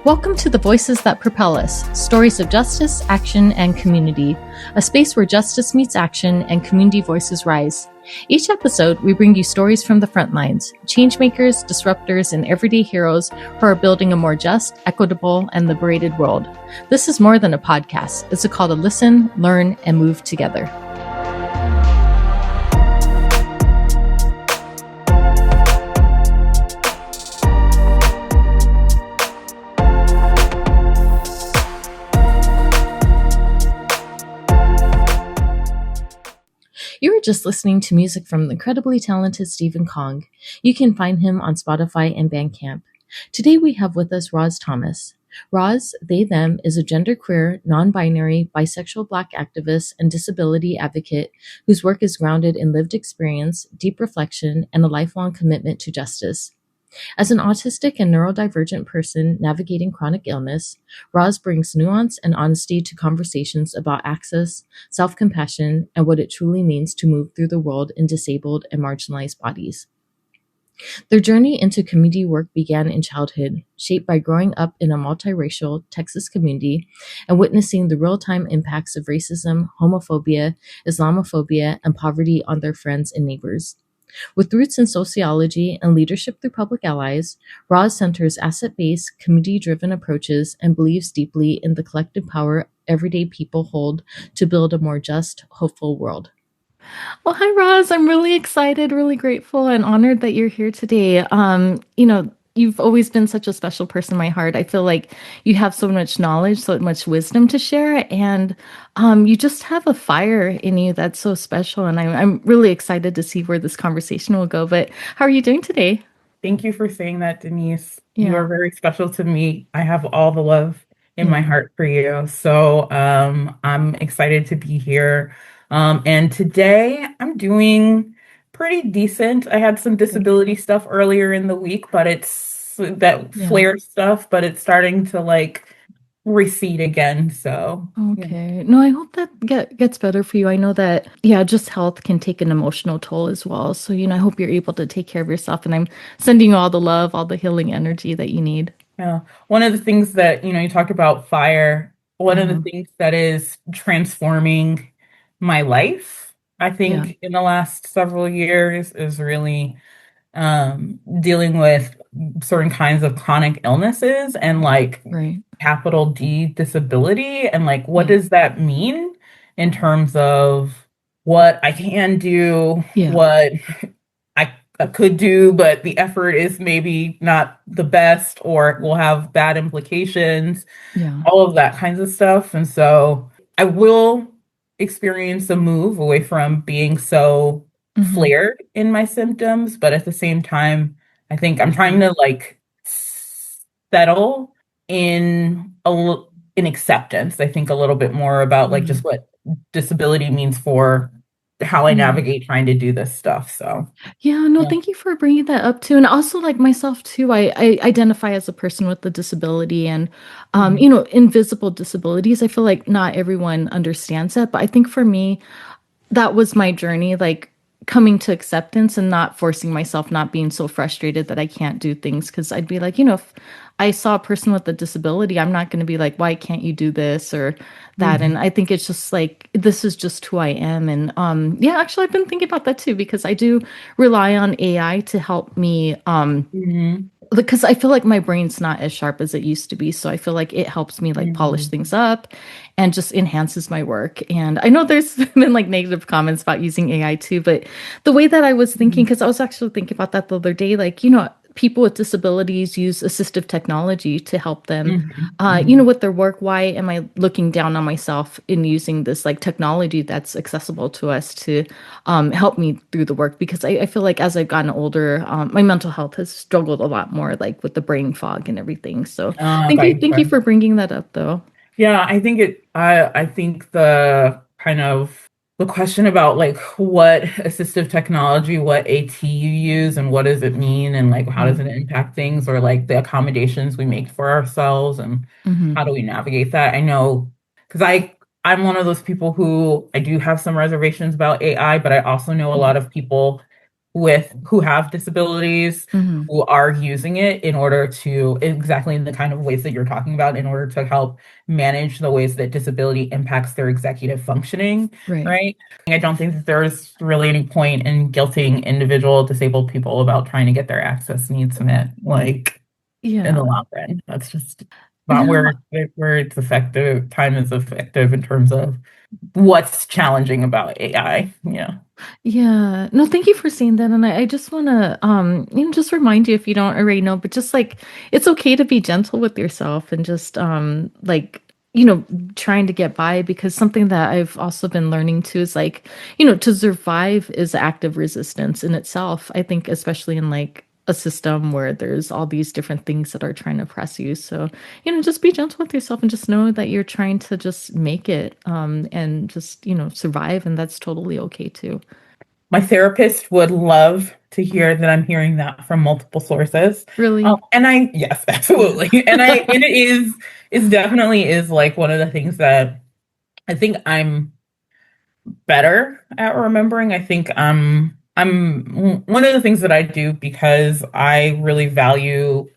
Welcome to the Voices That Propel Us, stories of justice, action, and community, a space where justice meets action and community voices rise. Each episode, we bring you stories from the front lines, changemakers, disruptors, and everyday heroes who are building a more just, equitable, and liberated world. This is more than a podcast. It's a call to listen, learn, and move together. You were just listening to music from the incredibly talented Stephen Kong. You can find him on Spotify and Bandcamp. Today we have with us Roz Thomas. Roz, they, them, is a genderqueer, non-binary, bisexual Black activist and disability advocate whose work is grounded in lived experience, deep reflection, and a lifelong commitment to justice. As an autistic and neurodivergent person navigating chronic illness, Roz brings nuance and honesty to conversations about access, self-compassion, and what it truly means to move through the world in disabled and marginalized bodies. Their journey into community work began in childhood, shaped by growing up in a multiracial Texas community and witnessing the real-time impacts of racism, homophobia, Islamophobia, and poverty on their friends and neighbors. With roots in sociology and leadership through public allies, Roz centers asset-based, community-driven approaches and believes deeply in the collective power everyday people hold to build a more just, hopeful world. Well, hi, Roz. I'm really excited, really grateful, and honored that you're here today. You've always been such a special person in my heart. I feel like you have so much knowledge, so much wisdom to share, and you just have a fire in you that's so special. And I'm really excited to see where this conversation will go. But how are you doing today? Thank you for saying that, Denise. Yeah. You are very special to me. I have all the love in my heart for you. So I'm excited to be here. And today I'm doing pretty decent. I had some disability stuff earlier in the week, but it's that flare stuff, but it's starting to recede again. So okay. No, I hope that gets better for you. I know that, just health can take an emotional toll as well. So, I hope you're able to take care of yourself, and I'm sending you all the love, all the healing energy that you need. Yeah. One of the things that, you talked about fire, one of the things that is transforming my life, I think, in the last several years is really dealing with certain kinds of chronic illnesses and capital D disability and what does that mean in terms of what I can do, what I could do, but the effort is maybe not the best or it will have bad implications, all of that kinds of stuff. And so I will experience a move away from being so flared in my symptoms, but at the same time, I think I'm trying to settle in acceptance. I think a little bit more about just what disability means for how I navigate trying to do this stuff. So thank you for bringing that up too. And also, like myself too, I identify as a person with a disability and invisible disabilities. I feel like not everyone understands that, but I think for me that was my journey, coming to acceptance and not forcing myself, not being so frustrated that I can't do things. Because I'd be like, if I saw a person with a disability, I'm not going to be like, why can't you do this or that? And I think it's just this is just who I am. And actually, I've been thinking about that too, because I do rely on AI to help me because I feel like my brain's not as sharp as it used to be. So I feel like it helps me polish things up and just enhances my work. And I know there's been negative comments about using AI too, but the way that I was thinking, because I was actually thinking about that the other day, people with disabilities use assistive technology to help them, with their work. Why am I looking down on myself in using this technology that's accessible to us to help me through the work? Because I feel like as I've gotten older, my mental health has struggled a lot more, with the brain fog and everything. So thank you for bringing that up, though. Yeah, I think I think the kind of the question about what assistive technology, what AT you use and what does it mean and how does it impact things or the accommodations we make for ourselves and how do we navigate that? I know because I'm one of those people who I do have some reservations about AI, but I also know a lot of people who have disabilities Hmm. who are using it in order to exactly in the kind of ways that you're talking about in order to help manage the ways that disability impacts their executive functioning, Right. right? I don't think that there's really any point in guilting individual disabled people about trying to get their access needs met, like in Yeah. the long run. That's just not No. where it's effective, time is effective in terms of what's challenging about AI. Yeah. Yeah. No, thank you for saying that. And I just want to, just remind you if you don't already know, but just like it's okay to be gentle with yourself and just, trying to get by because something that I've also been learning too is like, to survive is active resistance in itself. I think, especially in like a system where there's all these different things that are trying to press you. So, just be gentle with yourself and just know that you're trying to just make it, and just, survive. And that's totally okay too. My therapist would love to hear that I'm hearing that from multiple sources. Really? Yes, Yeah. absolutely. And it definitely is like one of the things that I think I'm better at remembering. I think one of the things that I do because I really value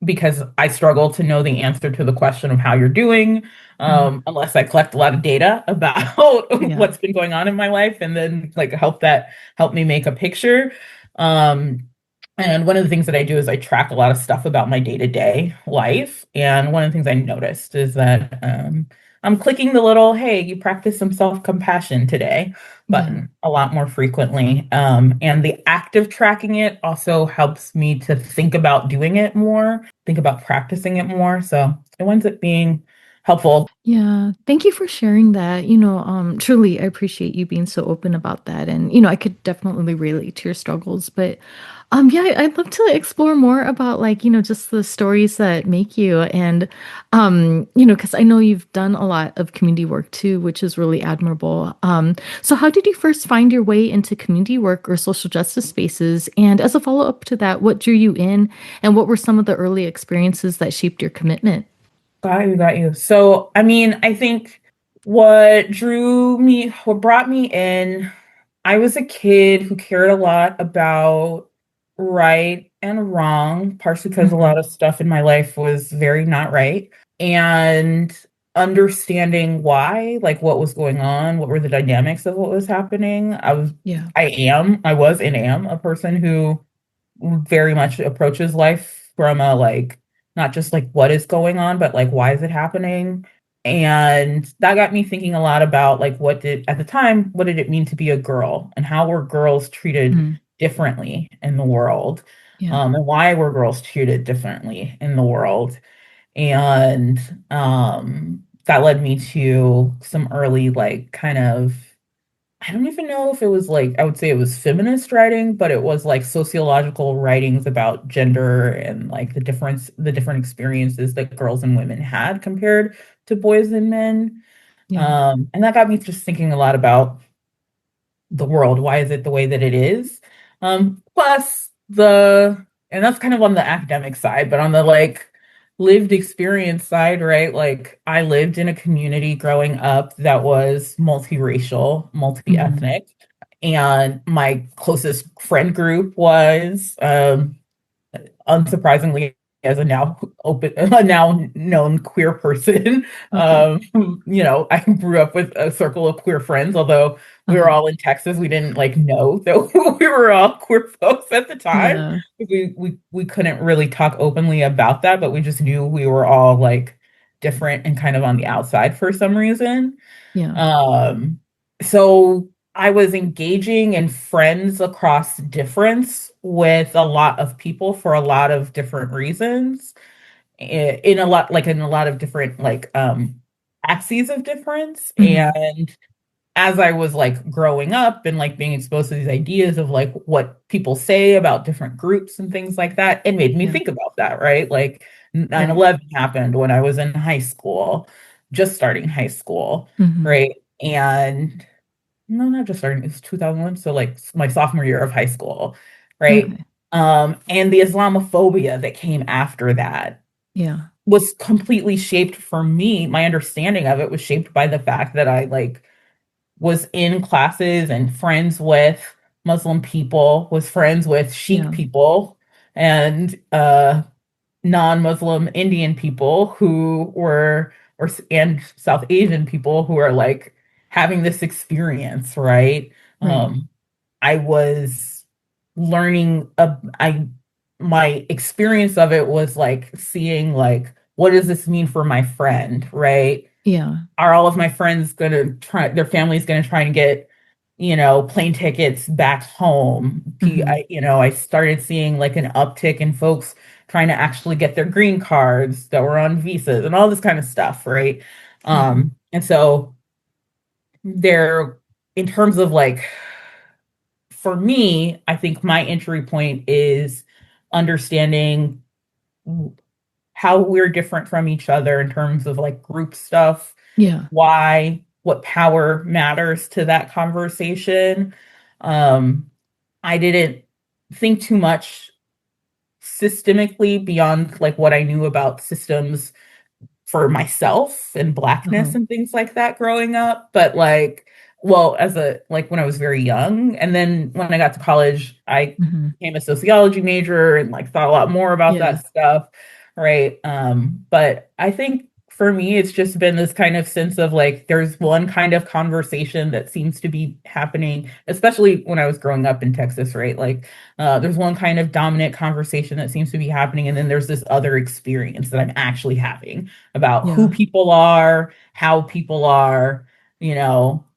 because I struggle to know the answer to the question of how you're doing, Mhm. unless I collect a lot of data about Yeah. what's been going on in my life and then like help me make a picture. Um, and one of the things that I do is I track a lot of stuff about my day-to-day life. And one of the things I noticed is that I'm clicking the little, hey, you practice some self-compassion today Yeah. button a lot more frequently. And the act of tracking it also helps me to think about doing it more, think about practicing it more. So it winds up being helpful. Yeah. Thank you for sharing that. Truly, I appreciate you being so open about that. And, I could definitely relate to your struggles. But yeah, I'd love to explore more about like, just the stories that make you. And, because I know you've done a lot of community work too, which is really admirable. So how did you first find your way into community work or social justice spaces? And as a follow-up to that, what drew you in and what were some of the early experiences that shaped your commitment? Got you, got you. So, I mean, I think what brought me in, I was a kid who cared a lot about right and wrong, partially because a lot Hmm. of stuff in my life was very not right. And understanding why, like what was going on, what were the dynamics of what was happening. Yeah. I was and am a person who very much approaches life from a like not just like what is going on, but like why is it happening? And that got me thinking a lot about like at the time, what did it mean to be a girl and how were girls treated Mm. differently in the world? Yeah. And why were girls treated differently in the world? And that led me to some early like kind of I don't even know if it was like, I would say it was feminist writing, but it was like sociological writings about gender and like the different experiences that girls and women had compared to boys and men. Yeah. And that got me just thinking a lot about the world. Why is it the way that it is? Plus and that's kind of on the academic side, but on the like lived experience side, right? Like I lived in a community growing up that was multiracial, Hmm. multi-ethnic, and my closest friend group was unsurprisingly, as a now known queer person, Okay. I grew up with a circle of queer friends, although we were Uh-huh. all in Texas. We didn't like know that we were all queer folks at the time. Yeah. We couldn't really talk openly about that, but we just knew we were all like different and kind of on the outside for some reason. Yeah. Um, so I was engaging in friends across difference with a lot of people for a lot of different reasons, in a lot of different axes of difference. Hmm. And as I was like growing up and like being exposed to these ideas of like what people say about different groups and things like that, it made me Yeah. think about that, right? Like Right. 9/11 happened when I was in high school, just starting high school, Hmm. right? And no, not just starting, it's 2001, so like my sophomore year of high school, right? Okay. And the Islamophobia that came after that Yeah. was completely shaped for me. My understanding of it was shaped by the fact that I like was in classes and friends with Muslim people, was friends with Sikh Yeah. people and non-Muslim Indian people who were, and South Asian people who are like having this experience, right? Right. I was learning, my experience of it was like seeing like, what does this mean for my friend, right? Yeah. Are all of my friends gonna try, their family's gonna try and get, plane tickets back home? Mm-hmm. I started seeing like an uptick in folks trying to actually get their green cards that were on visas and all this kind of stuff, right? Mm-hmm. And so there, in terms of like, for me, I think my entry point is understanding how we're different from each other in terms of like group stuff, Yeah. why, what power matters to that conversation. Um, I didn't think too much systemically beyond like what I knew about systems for myself and Uh-huh. blackness and things like that growing up. But like, well, as a like when I was very young, and then when I got to college, I Mm-hmm. became a sociology major and like thought a lot more about Yeah. that stuff, right? But I think for me, it's just been this kind of sense of like there's one kind of conversation that seems to be happening, especially when I was growing up in Texas, right? Like there's one kind of dominant conversation that seems to be happening, and then there's this other experience that I'm actually having about who Yeah. people are, how people are,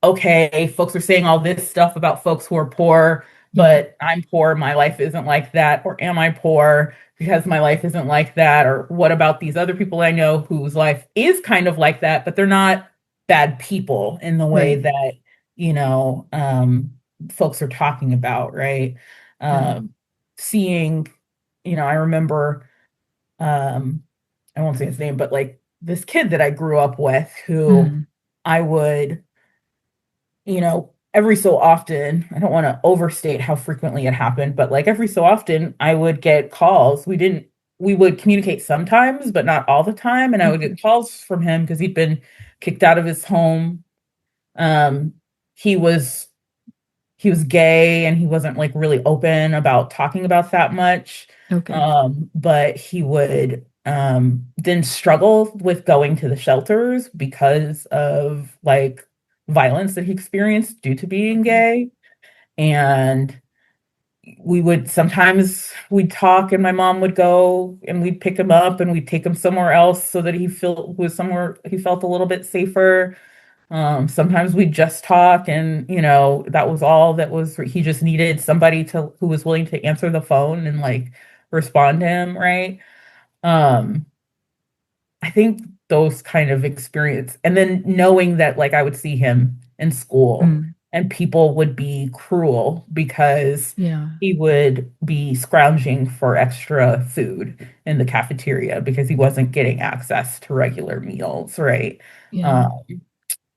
okay, folks are saying all this stuff about folks who are poor, Yeah. but I'm poor, my life isn't like that, or am I poor because my life isn't like that, or what about these other people I know whose life is kind of like that, but they're not bad people in the way Right. that, you know, um, folks are talking about, right? Yeah. Um, seeing, I remember, um, I won't say his name, but like this kid that I grew up with who Mm. I would, every so often, I don't want to overstate how frequently it happened, but like every so often I would get calls. We would communicate sometimes, but not all the time. And I would Okay. get calls from him because he'd been kicked out of his home. Um, he was he was gay and he wasn't like really open about talking about that much. Okay. But he would then struggle with going to the shelters because of like violence that he experienced due to being Okay. gay. And we would sometimes we'd talk and my mom would go and we'd pick him up and we'd take him somewhere else so that he felt was somewhere he felt a little bit safer. Sometimes we just talk and, that was all that was, he just needed somebody who was willing to answer the phone and like respond to him, right? Um, I think those kind of experience, and then knowing that like I would see him in school Mm. and people would be cruel because Yeah. he would be scrounging for extra food in the cafeteria because he wasn't getting access to regular meals, right? Yeah. Um,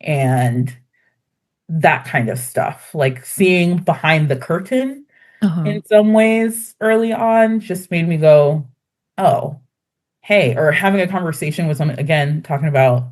and that kind of stuff, like seeing behind the curtain Uh-huh. in some ways early on just made me go, oh, hey, or having a conversation with someone, again, talking about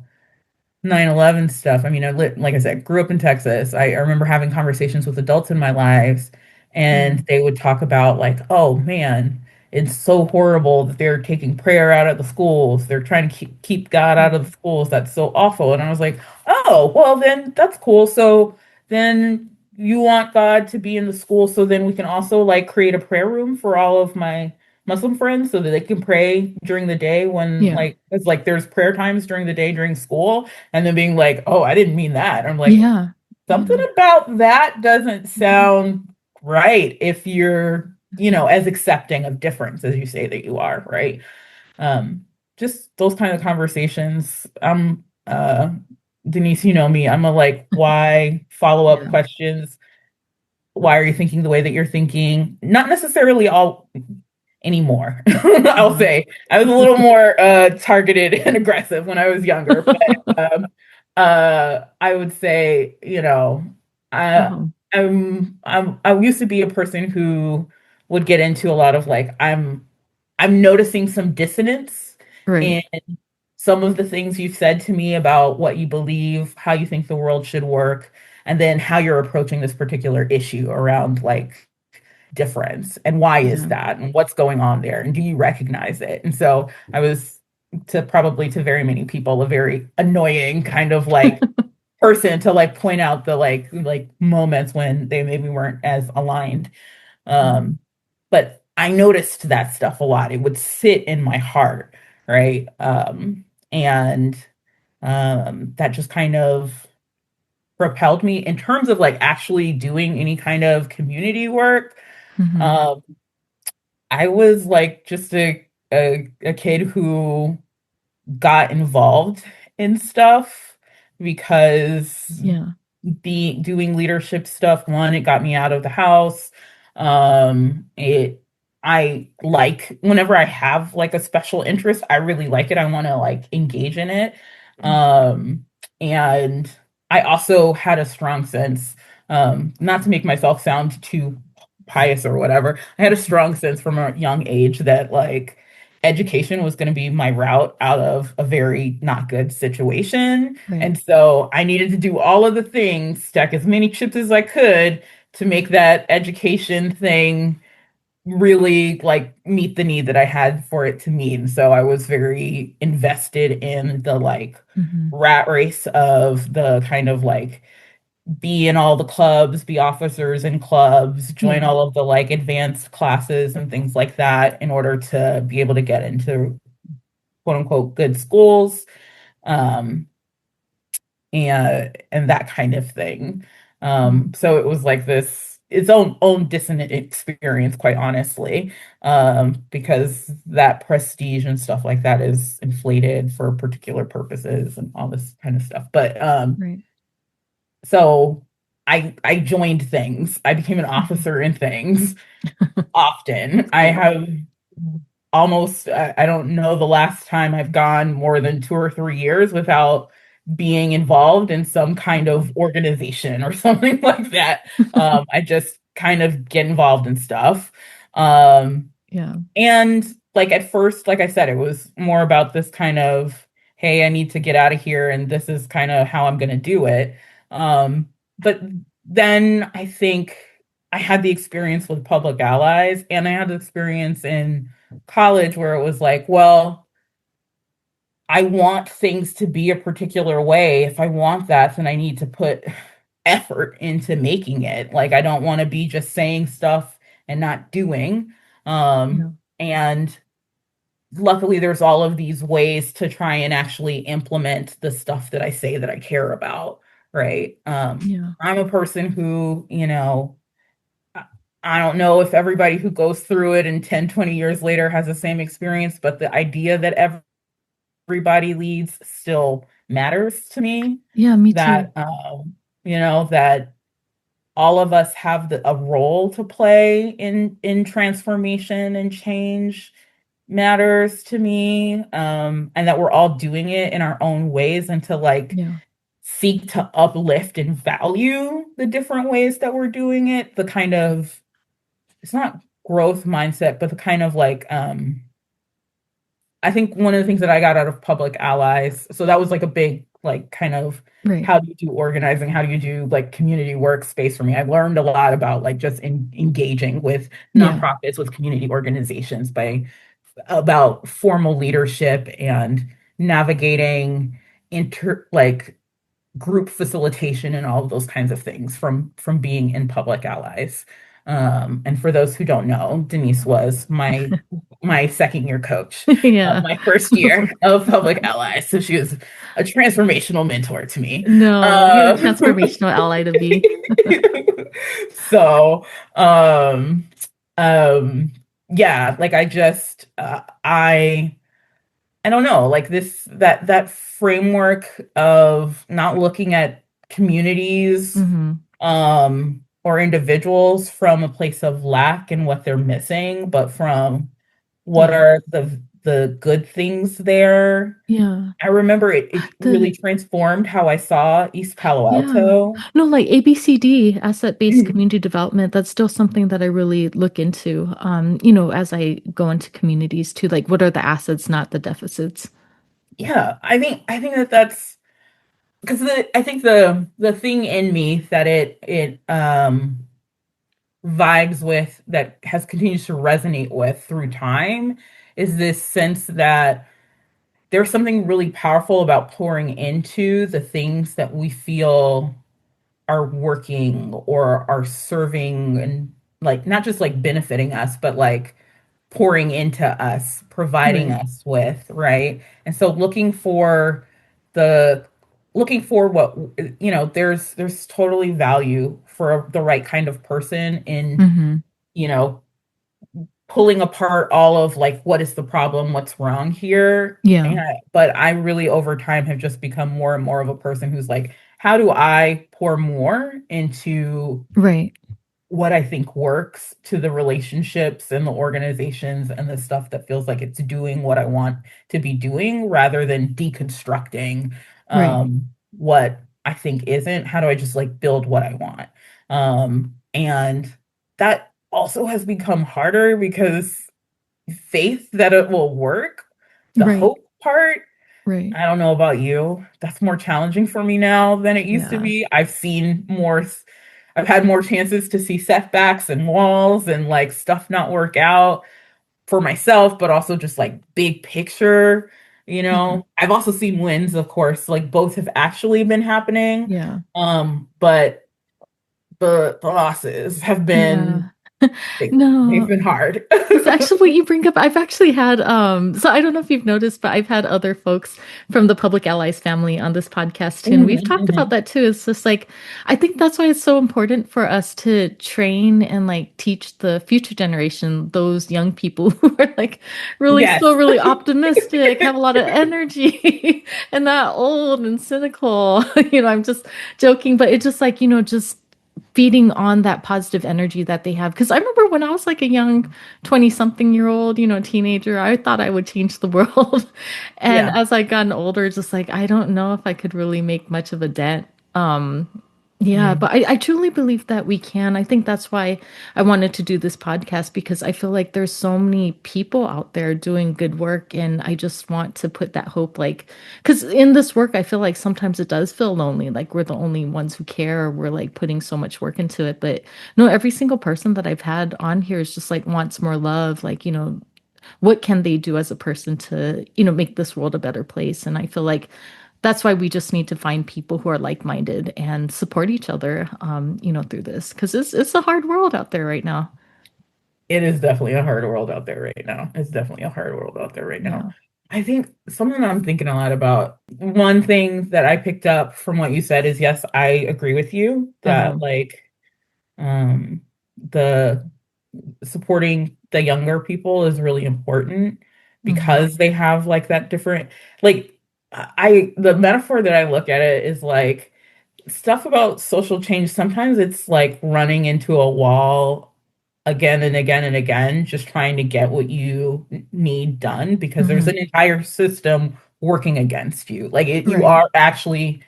9/11 stuff. I mean, like I said, grew up in Texas. I remember having conversations with adults in my lives, and Mm. they would talk about like, oh man, it's so horrible that they're taking prayer out of the schools. They're trying to keep God out of the Mm. schools. That's so awful. And I was like, oh, well then that's cool. So then you want God to be in the school, so then we can also like create a prayer room for all of my Muslim friends so that they can pray during the day when Yeah. like it's like there's prayer times during the day during school and then being like, oh, I didn't mean that. I'm like, Yeah. something Yeah. about that doesn't Mhm. sound right if you're, as accepting of difference as you say that you are, right? Um, just those kind of conversations. Denise, you know me, I'm a like, why follow-up Yeah. questions? Why are you thinking the way that you're thinking? Not necessarily all anymore. I'll Uh-huh. say I was a little more targeted and aggressive when I was younger, but I would say, I Uh-huh. I used to be a person who would get into a lot of like I'm noticing some dissonance Right. in some of the things you've said to me about what you believe, how you think the world should work. and then how you're approaching this particular issue around like difference and why is Yeah. that and what's going on there and do you recognize it? And so I was to probably to very many people a very annoying kind of like person to like point out the like moments when they maybe weren't as aligned. Yeah. Um, but I noticed that stuff a lot. It would sit in my heart, right? And that just kind of propelled me in terms of like actually doing any kind of community work. Hmm. Um, I was like just a kid who got involved in stuff because Yeah. be doing leadership stuff, one, it got me out of the house. It I like whenever I have like a special interest, I really like it. I want to like engage in it. Um, and I also had a strong sense, not to make myself sound too pious or whatever. I had a strong sense from a young age that like education was going to be my route out of a very not good situation. Right. And so I needed to do all of the things, stack as many chips as I could to make that education thing really like meet the need that I had for it to meet. And so I was very invested in the like Hmm. rat race of the kind of like be in all the clubs, be officers in clubs, join Yeah. all of the like advanced classes and things like that in order to be able to get into quote unquote good schools. Um, and that kind of thing. Mm. So it was like this its own dissonant experience, quite honestly, because that prestige and stuff like that is inflated for particular purposes and all this kind of stuff. But Right. so I joined things. I became an Mhm. officer in things often. That's I cool. have almost I don't know the last time I've gone more than 2 or 3 years without being involved in some kind Wow. of organization or something like that. I just kind of get involved in stuff. Um, Yeah. and like at first, like I said, it was more about this kind of, hey, I need to get out of here, and this is kind of how I'm going to do it. But then I think I had the experience with Public Allies, and I had the experience in college where it was like, well, I want things to be a particular way. If I want that, then I need to put effort into making it. Like, I don't want to be just saying stuff and not doing. Yeah. And luckily, there's all of these ways to try and actually implement the stuff that I say that I care about, right? Yeah. I'm a person who, I I don't know if everybody who goes through it and 10, 20 years later has the same experience, but the idea that everybody leads still matters to me. Yeah, me too. That that all of us have a role to play in transformation and change matters to me. And that we're all doing it in our own ways and to like Yeah. seek to uplift and value the different ways that we're doing it. The kind of it's not growth mindset, but the kind of like I think one of the things that I got out of Public Allies, so that was like a big, like, kind of Right. how do you do organizing? How do you do like community workspace for me? I learned a lot about like just engaging with Yeah. nonprofits, with community organizations by about formal leadership and navigating like group facilitation and all of those kinds of things from being in Public Allies. And for those who don't know, Denise was my second year coach, Yeah. my first year of Public Allies. So she was a transformational mentor to me. No, you're a Um, transformational ally to be. so um, um, yeah, like I just I don't know, like that framework of not looking at communities Hmm. or individuals from a place of lack and what they're missing, but from what Yeah. are the good things there. Yeah. I remember it The really transformed how I saw East Palo Yeah. Alto. No, like ABCD, asset-based community development, that's still something that I really look into, as I go into communities too. Like, what are the assets, not the deficits? Yeah, I think that that's because I think the thing in me that it vibes with, that has continued to resonate with through time, is this sense that there's something really powerful about pouring into the things that we feel are working or are serving, and like not just like benefiting us, but like pouring into us, providing Right. us with, right? And so the looking for what, there's totally value for the right kind of person in, Mm-hmm. you know, pulling apart all of like what is the problem, what's wrong here. Yeah. But I really over time have just become more and more of a person who's like, how do I pour more into Right. what I think works, to the relationships and the organizations and the stuff that feels like it's doing what I want to be doing, rather than deconstructing Right. what I think isn't. How do I just like build what I want? And that also has become harder because faith that it will work, the Right. hope part, Right. I don't know about you. That's more challenging for me now than it used to Yeah. be. I've had more chances to see setbacks and walls and like stuff not work out for myself, but also just like big picture. Mhm. I've also seen wins, of course, like both have actually been happening. Yeah. But the losses have been, Yeah. they've No. been hard. It's actually what you bring up. I've actually had so I don't know if you've noticed, but I've had other folks from the Public Allies family on this podcast too, and we've Mhm, talked about mhm. that too. It's just like I think that's why it's so important for us to train and like teach the future generation, those young people who are like really still Yes. really optimistic, have a lot of energy, and not old and cynical. I'm just joking, but it's just like, just feeding on that positive energy that they have. Because I remember when I was like a young 20 something year old, teenager, I thought I would change the world. And Yeah. as I gotten older, just like, I don't know if I could really make much of a dent. Yeah, Mm. but I truly believe that we can. I think that's why I wanted to do this podcast because I feel like there's so many people out there doing good work. And I just want to put that hope, like, because in this work, I feel like sometimes it does feel lonely. Like we're the only ones who care. Or we're like putting so much work into it. But no, every single person that I've had on here is just like wants more love. Like, what can they do as a person to, make this world a better place? And I feel like that's why we just need to find people who are like-minded and support each other, through this because it's a hard world out there right now. It is definitely a hard world out there right now. It's definitely a hard world out there right now. Yeah. I think something that I'm thinking a lot about, one thing that I picked up from what you said is, yes, I agree with you Uh-huh. that like the supporting the younger people is really important Hmm. because they have like that different, like, I the metaphor that I look at it is like stuff about social change. Sometimes it's like running into a wall again and again and again, just trying to get what you need done because there's Hmm. an entire system working against you. Like you Right. are actually,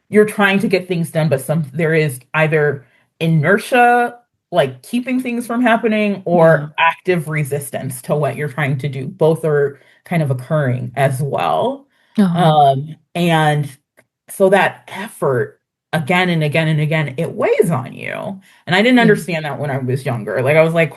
you're trying to get things done, but there is either inertia, like keeping things from happening, Yeah. or active resistance to what you're trying to do. Both are kind of occurring as well. Uh-huh. And so that effort again and again and again, it weighs on you. And I didn't Yeah. understand that when I was younger. Like I was like,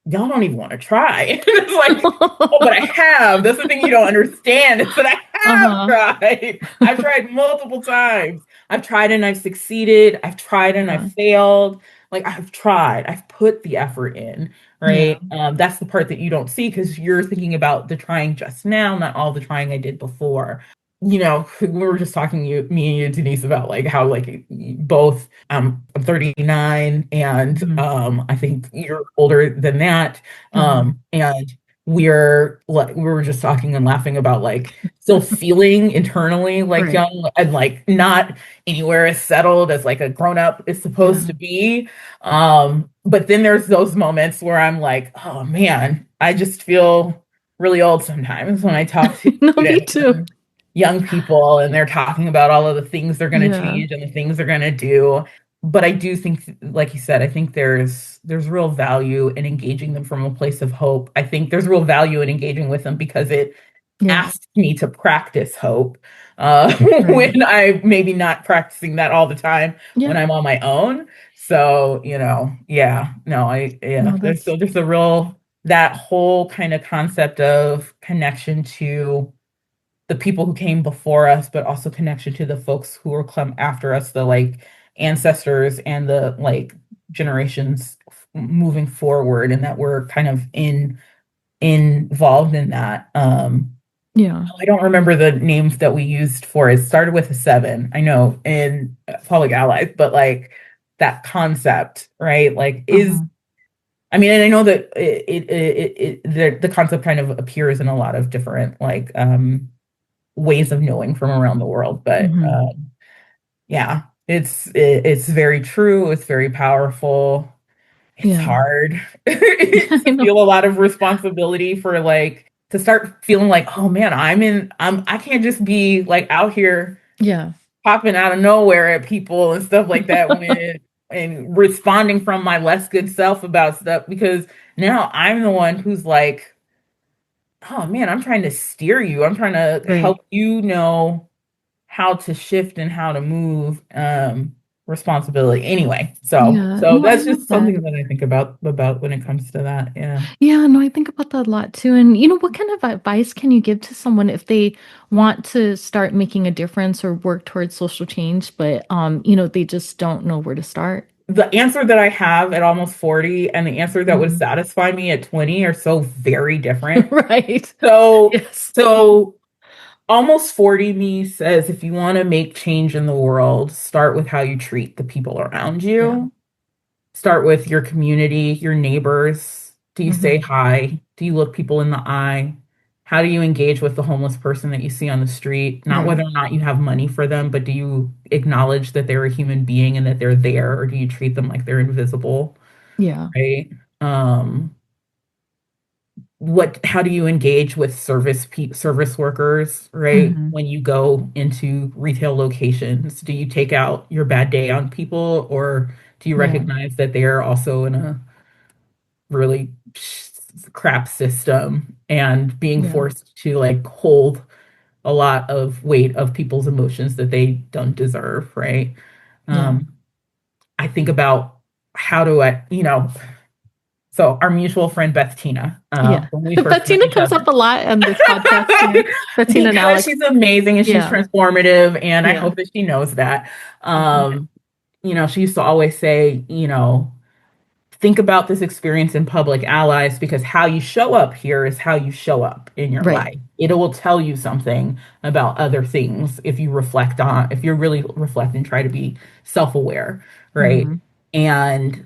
y'all don't even want to try. It's like, oh, but I have. That's the thing you don't understand is that I have Uh-huh. tried. I've tried multiple times. I've tried and I've succeeded. I've tried and I've Yeah. failed. Like I've tried. I've put the effort in, Yeah. right? That's the part that you don't see because you're thinking about the trying just now, not all the trying I did before. We were just talking, me and you, Denise, about like how like both, I'm 39, and Mhm. I think you're older than that. Uh-huh. And we're like we were just talking and laughing about like still feeling internally like Right. young and like not anywhere as settled as like a grown up is supposed Yeah. to be. But then there's those moments where I'm like, oh man, I just feel really old sometimes when I talk to No, me students too. and young people, and they're talking about all of the things they're going to Yeah. change and the things they're going to do. But I do think, like you said, I think there's real value in engaging them from a place of hope. I think there's real value in engaging with them because it Yeah. asked me to practice hope Right. when I'm maybe not practicing that all the time Yeah. when I'm on my own. So, yeah, no, No, there's that's still just a real, that whole kind of concept of connection to the people who came before us, but also connection to the folks who will come after us, the like ancestors and the like generations moving forward, and that we're kind of involved in that. yeah. I don't remember the names that we used for it. It started with a seven, I know, in Public Allies, but like that concept, right? Like is Uh-huh. I mean, and I know that the concept kind of appears in a lot of different like ways of knowing from around the world, but Hmm. yeah, it's very true. It's very powerful. It's Yeah. hard I to know. feel a lot of responsibility for like to start feeling like, oh man, I can't just be like out here Yeah. popping out of nowhere at people and stuff like that when and responding from my less good self about stuff because now I'm the one who's like, oh man, I'm trying to steer you. I'm trying to Right. help you know how to shift and how to move responsibility anyway. So Yeah. so No, I that's love just that. something that I think about when it comes to that. Yeah. Yeah, no, I think about that a lot too. And what kind of advice can you give to someone if they want to start making a difference or work towards social change, but they just don't know where to start? The answer that I have at almost 40 and the answer that would Mhm. satisfy me at 20 are so very different. Right. So Yes. so almost 40 me says if you want to make change in the world, start with how you treat the people around Yeah. you. Start with your community, your neighbors. Do you say Hmm. hi? Do you look people in the eye? How do you engage with the homeless person that you see on the street? Not Right. whether or not you have money for them, but do you acknowledge that they're a human being and that they're there, or do you treat them like they're invisible, Yeah. right? Um, how do you engage with service workers, right? Hmm. When you go into retail locations, do you take out your bad day on people, or do you Yeah. recognize that they are also in a really crap system and being Yeah. forced to like hold a lot of weight of people's emotions that they don't deserve, right? Yeah. Um, I think about how do so our mutual friend Beth Tina, Yeah. when we first met Bettina each comes up other, a lot on this podcast. Yeah. Bettina and because Alex. she's amazing and she's Yeah. transformative, and I Yeah. hope that she knows that. Mhm. She used to always say, think about this experience in Public Allies because how you show up here is how you show up in your Right. life. It will tell you something about other things if you really reflect and try to be self-aware, right? Hmm. And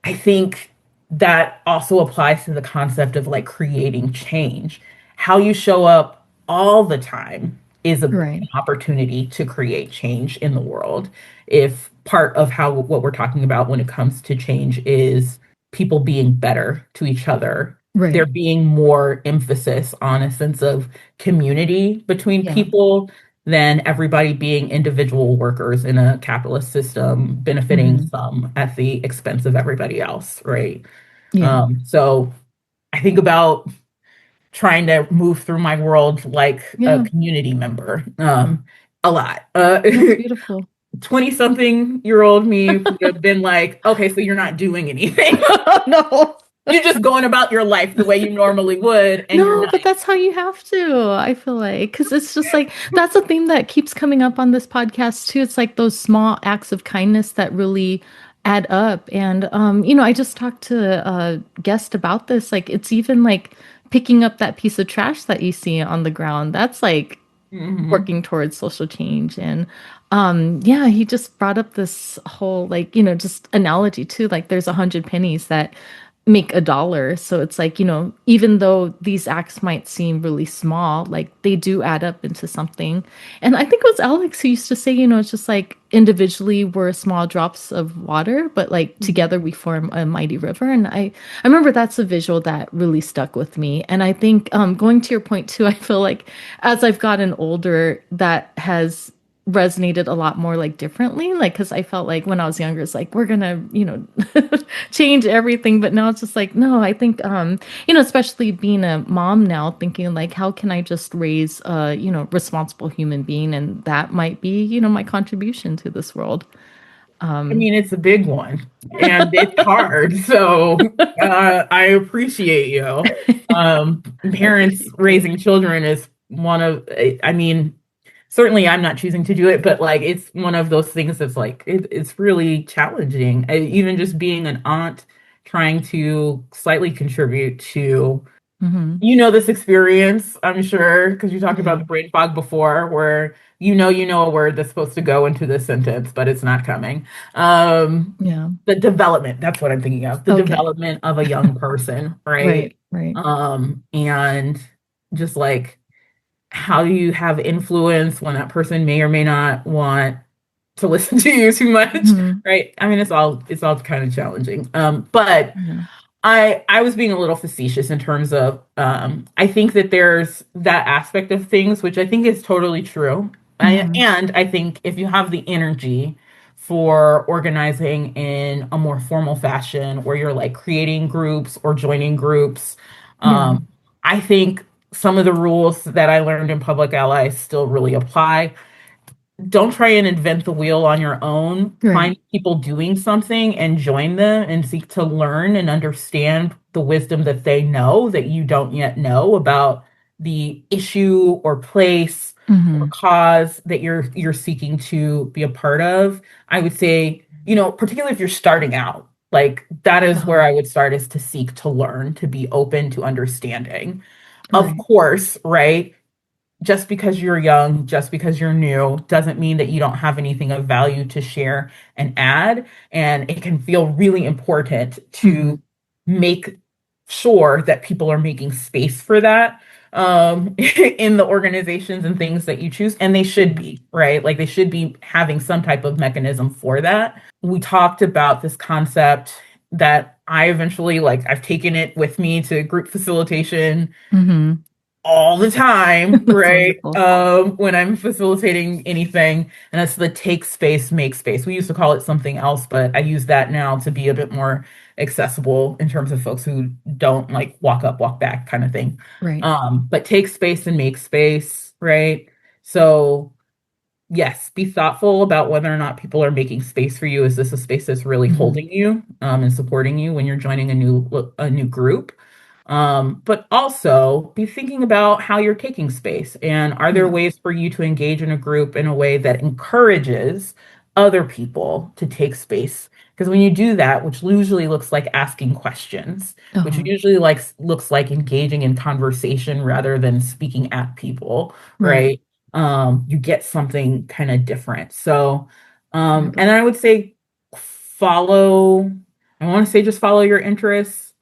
I think that also applies to the concept of like creating change. How you show up all the time is Right. an opportunity to create change in the world. If part of how what we're talking about when it comes to change is people being better to each other, there Right. being more emphasis on a sense of community between Yeah. people than everybody being individual workers in a capitalist system benefiting Hmm. some at the expense of everybody else, right? Yeah. So I think about trying to move through my world like a Yeah. community member a lot. That's beautiful. 20 something year old me would have been like, okay, so you're not doing anything. No. You're just going about your life the way you normally would, and you're No, not. but that's how you have to, I feel like, because it's just like that's a theme that keeps coming up on this podcast too. It's like those small acts of kindness that really add up. And I just talked to a guest about this. Like it's even like picking up that piece of trash that you see on the ground. That's like Mhm. working towards social change. And yeah, he just brought up this whole like, just analogy too. Like there's 100 pennies that make $1. So it's like, even though these acts might seem really small, like they do add up into something. And I think it was Alex who used to say, it's just like individually we're small drops of water, but like together we form a mighty river. And I remember that's a visual that really stuck with me. And I think going to your point too, I feel like as I've gotten older, that has resonated a lot more like differently, like because I felt like when I was younger it's like we're gonna change everything, but now it's just like no, I think especially being a mom now, thinking like how can I just raise a responsible human being, and that might be my contribution to this world. I um mean, it's a big one and it's hard. So I appreciate you. I Parents appreciate you. raising children is one of, I mean, certainly I'm not choosing to do it, but like it's one of those things that's like, it's really challenging. Even just being an aunt, trying to slightly contribute to Hmm. this experience, I'm sure, because you talked about Yeah. the brain fog before, where you know a word that's supposed to go into this sentence, but it's not coming. Yeah. The development, that's what I'm thinking of, the Okay. development of a young person, right? Right. Right. And just like how do you have influence when that person may or may not want to listen to you too much, Hmm. right? I mean, it's all kind of challenging. But Yeah. I was being a little facetious in terms of I think that there's that aspect of things which I think is totally true. Hmm. And I think if you have the energy for organizing in a more formal fashion where you're like creating groups or joining groups, Yeah. um, I think some of the rules that I learned in Public Ally still really apply. Don't try and invent the wheel on your own. Right. Find people doing something and join them and seek to learn and understand the wisdom that they know that you don't yet know about the issue or place or Hmm. cause that you're seeking to be a part of. I would say, particularly if you're starting out, like that is where Uh-huh. I would start is to seek to learn, to be open to understanding. Of Right. course, right? Just because you're young, just because you're new, doesn't mean that you don't have anything of value to share and add. And it can feel really important Hmm. to make sure that people are making space for that in the organizations and things that you choose. And they should Yeah. be, right? Like they should be having some type of mechanism for that. We talked about this concept that I eventually, like, I've taken it with me to group facilitation Hmm. all the time, That's right? wonderful. When I'm facilitating anything, and that's the take space, make space. We used to call it something else, but I use that now to be a bit more accessible in terms of folks who don't like walk up, walk back kind of thing. Right. But take space and make space, right? So yes, be thoughtful about whether or not people are making space for you. Is this a space that's really Hmm. holding you and supporting you when you're joining a new group? But also be thinking about how you're taking space, and are there Yeah. ways for you to engage in a group in a way that encourages other people to take space? Because when you do that, which usually looks like asking questions, which Uh-huh. usually looks like engaging in conversation rather than speaking at people, Right. right? You get something kind of different. So, Right. and I would say follow, I want to say just follow your interests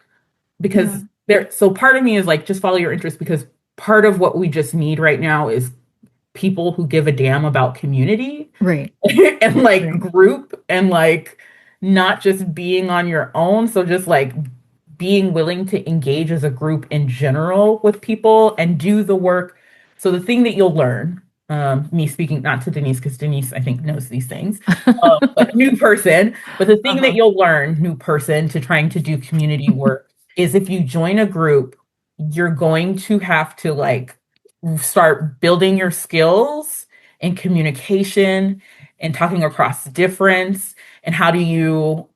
Yeah. because so part of me is like, just follow your interests because part of what we just need right now is people who give a damn about community Right. and like Right. group and like not just being on your own. So just like being willing to engage as a group in general with people and do the work. So the thing that you'll learn, me speaking not to Denise, because Denise, I think, knows these things, but new person, but the thing that Uh-huh. you'll learn, new person, to trying to do community work is if you join a group, you're going to have to like start building your skills in communication and talking across difference and how do you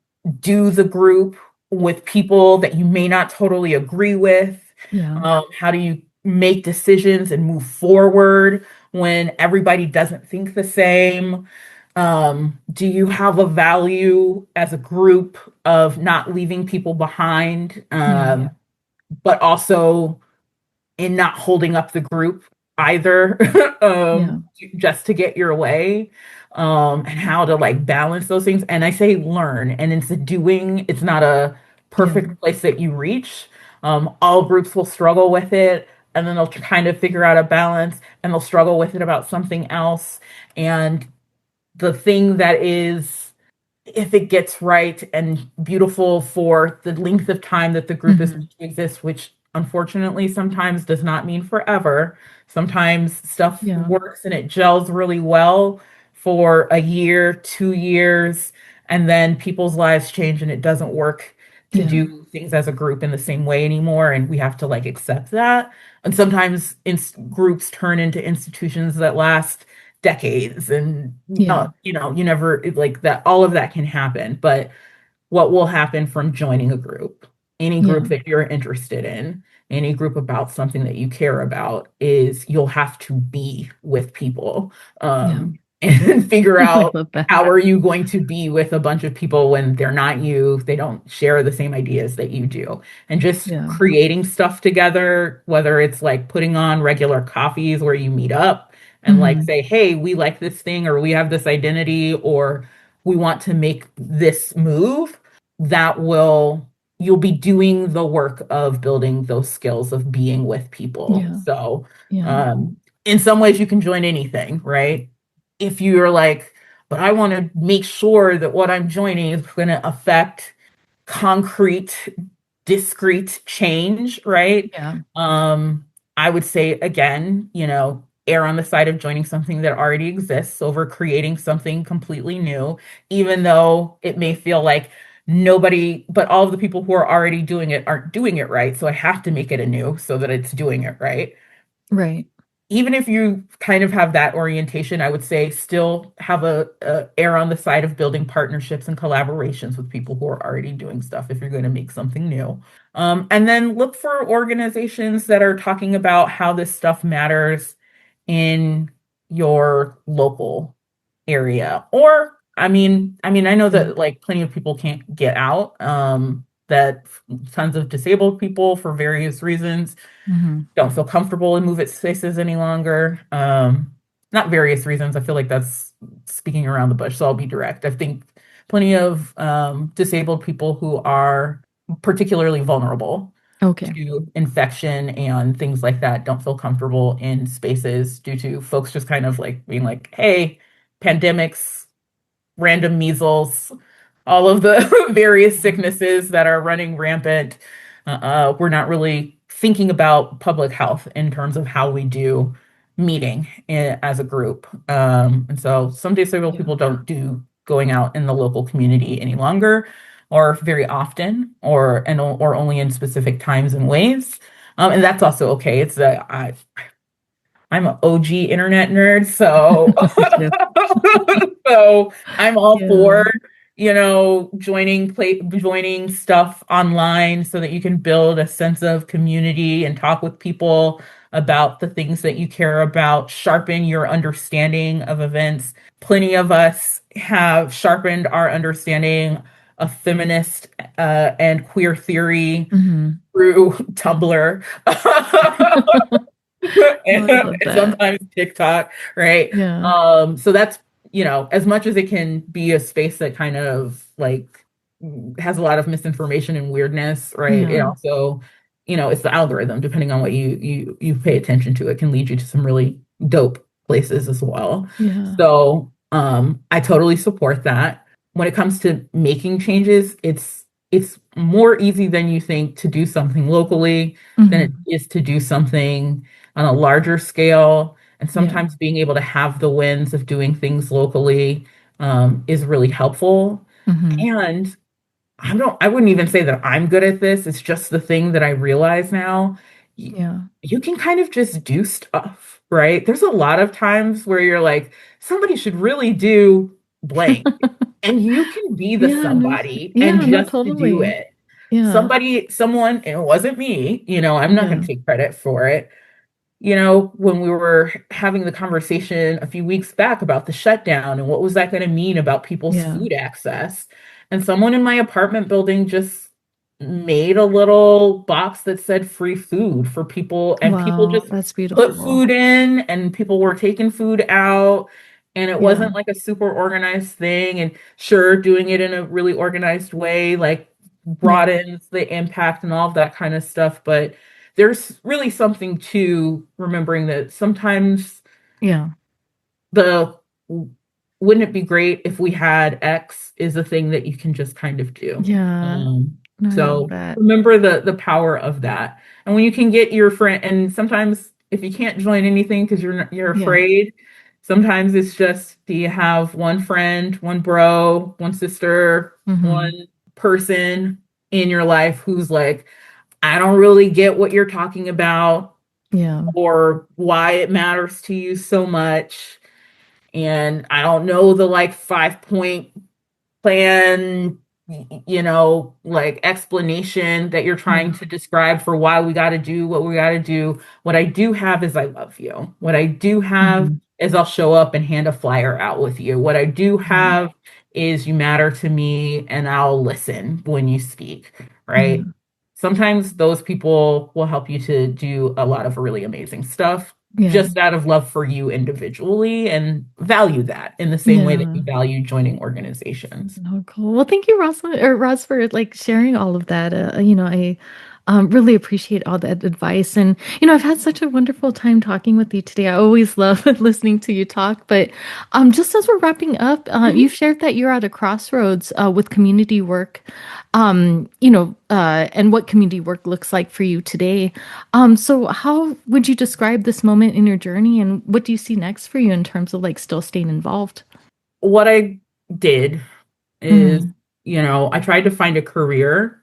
do the group with people that you may not totally agree with. Yeah. How do you make decisions and move forward when everybody doesn't think the same? Do you have a value as a group of not leaving people behind, Yeah. but also in not holding up the group either, Yeah. just to get your way, and how to like balance those things. And I say learn, and it's a doing, it's not a Yeah. perfect place that you reach. All groups will struggle with it, and then they'll kind of figure out a balance, and they'll struggle with it about something else. And the thing that is, if it gets right and beautiful for the length of time that the group is Hmm. meant to exist, which unfortunately sometimes does not mean forever. Sometimes stuff Yeah. works and it gels really well, for a year, 2 years, and then people's lives change and it doesn't work to Yeah. do things as a group in the same way anymore. And we have to like accept that. And sometimes groups turn into institutions that last decades and Yeah. not, you never like that, all of that can happen. But what will happen from joining a group, any Yeah. group that you're interested in, any group about something that you care about, is you'll have to be with people, Yeah. and figure I out love that. how are you going to be with a bunch of people when they're not you, they don't share the same ideas that you do. And just Yeah. creating stuff together, whether it's like putting on regular coffees where you meet up and like Hmm. say, hey, we like this thing, or we have this identity, or we want to make this move, that will you'll be doing the work of building those skills of being with people. Yeah. So, Yeah. um, in some ways, you can join anything, right? If you're like, but I want to make sure that what I'm joining is going to affect concrete, discrete change, right? Yeah. Um, I would say again, err on the side of joining something that already exists over creating something completely new, even though it may feel like nobody, but all of the people who are already doing it aren't doing it right. So I have to make it anew so that it's doing it right. Right. Even if you kind of have that orientation, I would say still have a err on the side of building partnerships and collaborations with people who are already doing stuff if you're going to make something new. And then look for organizations that are talking about how this stuff matters in your local area. Or, I know Yeah. that like plenty of people can't get out, that tons of disabled people for various reasons Hmm. don't feel comfortable in move it spaces any longer. Not various reasons. I feel like that's speaking around the bush, so I'll be direct. I think plenty of disabled people who are particularly vulnerable Okay. to infection and things like that don't feel comfortable in spaces due to folks just kind of like being like, hey, pandemics, random measles, all of the various sicknesses that are running rampant. We're not really thinking about public health in terms of how we do meeting as a group. And so some disabled Yeah. people don't do going out in the local community any longer, or very often, or only in specific times and ways. And that's also okay. I'm an OG internet nerd, so Me too. so I'm all Yeah. for, joining stuff online so that you can build a sense of community and talk with people about the things that you care about, sharpen your understanding of events. Plenty of us have sharpened our understanding of feminist and queer theory Hmm. through Tumblr. Oh, I love And that. sometimes TikTok, right? Yeah. So that's, as much as it can be a space that kind of like has a lot of misinformation and weirdness, right? It Yeah. also, it's the algorithm, depending on what you pay attention to, it can lead you to some really dope places as well. Yeah. So I totally support that. When it comes to making changes, it's more easy than you think to do something locally than it Hmm. is to do something on a larger scale. And Yeah. sometimes being able to have the wins of doing things locally is really helpful. Hmm. And I wouldn't even say that I'm good at this. It's just the thing that I realize now. Y- Yeah. You can kind of just do stuff, right? There's a lot of times where you're like, somebody should really do blank. And you can be the Yeah. No. somebody and Yeah. No. just to do Totally. it. Yeah. Someone, and it wasn't me, I'm not going Yeah. to take credit for it. When we were having the conversation a few weeks back about the shutdown and what was that going to mean about people's Yeah. food access, and someone in my apartment building just made a little box that said free food for people, and people Wow. just That's put beautiful. food in, and people were taking food out. And it Yeah. wasn't like a super organized thing. And sure, doing it in a really organized way, like Yeah. broadens the impact and all of that kind of stuff. But there's really something to remembering that sometimes Yeah. the wouldn't it be great if we had X is a thing that you can just kind of do. Yeah. No, I love So that. remember the power of that. And when you can get your friend, and sometimes if you can't join anything because you're Yeah. afraid, Sometimes it's just, do you have one friend, one bro, one sister, Mm-hmm. one person in your life who's like, I don't really get what you're talking about Yeah. or why it matters to you so much. And I don't know the like 5 point plan, like explanation that you're trying Yeah. to describe for why we got to do what we got to do. What I do have is I love you. What I do have Mm-hmm. is I'll show up and hand a flyer out with you. What I do Right. have is you matter to me and I'll listen when you speak, right? Yeah. Sometimes those people will help you to do a lot of really amazing stuff Yeah. just out of love for you individually and value that in the same way that Yeah. you value joining organizations. Oh, cool. Well, thank you, Ross, for like sharing all of that. I really appreciate all that advice, and I've had such a wonderful time talking with you today. I always love listening to you talk. But just as we're wrapping up, Mhm. you've shared that you're at a crossroads with community work, and what community work looks like for you today. So how would you describe this moment in your journey, and what do you see next for you in terms of like still staying involved? What I did is, Mm-hmm. I tried to find a career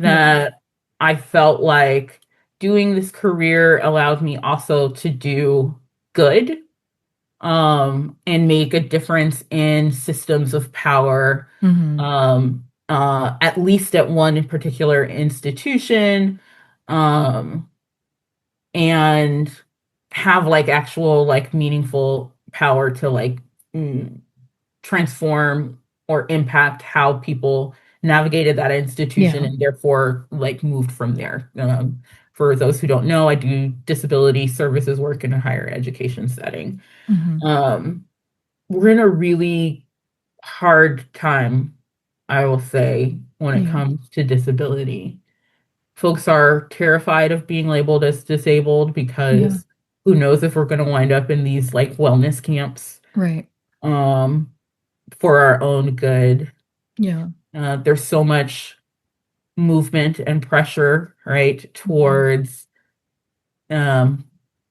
Yeah. that I felt like doing this career allowed me also to do good, and make a difference in systems of power, Mm-hmm. at least at one in particular institution, um, and have like actual like meaningful power to like mm, transform or impact how people navigated that institution Yeah. and therefore like moved from there. For those who don't know, I do disability services work in a higher education setting. Mm-hmm. Um, we're in a really hard time, I will say, when it Yeah. comes to disability. Folks are terrified of being labeled as disabled Yeah. because who knows if we're going to wind up in these like wellness camps, Right. um, for our own good. Yeah. There's so much movement and pressure, right, Hmm. towards um,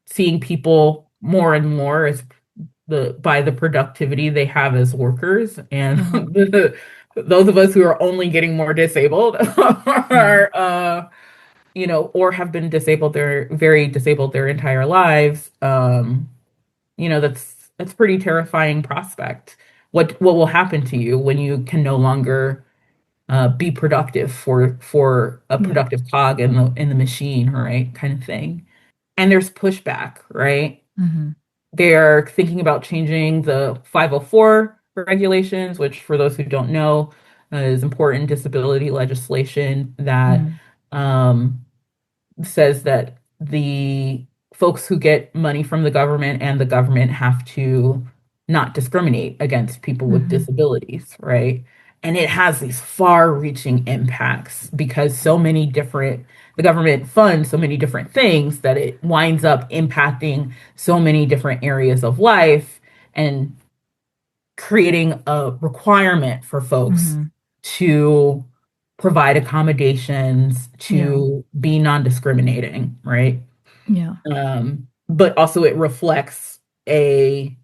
seeing people more and more as the productivity they have as workers, and Uh-huh. those of us who are only getting more disabled Yeah. are, or have been disabled their very disabled their entire lives. That's pretty terrifying prospect. What will happen to you when you can no longer be productive for a Yeah. productive cog in the machine, right? Kind of thing. And there's pushback, right? Hmm. They're thinking about changing the 504 regulations, which, for those who don't know, is important disability legislation that Hmm. um, says that the folks who get money from the government and the government have to not discriminate against people with Hmm. disabilities, right? And it has these far-reaching impacts because the government funds so many different things that it winds up impacting so many different areas of life and creating a requirement for folks Hmm. to provide accommodations, Yeah. to be non-discriminating, right? Yeah. But also it reflects a,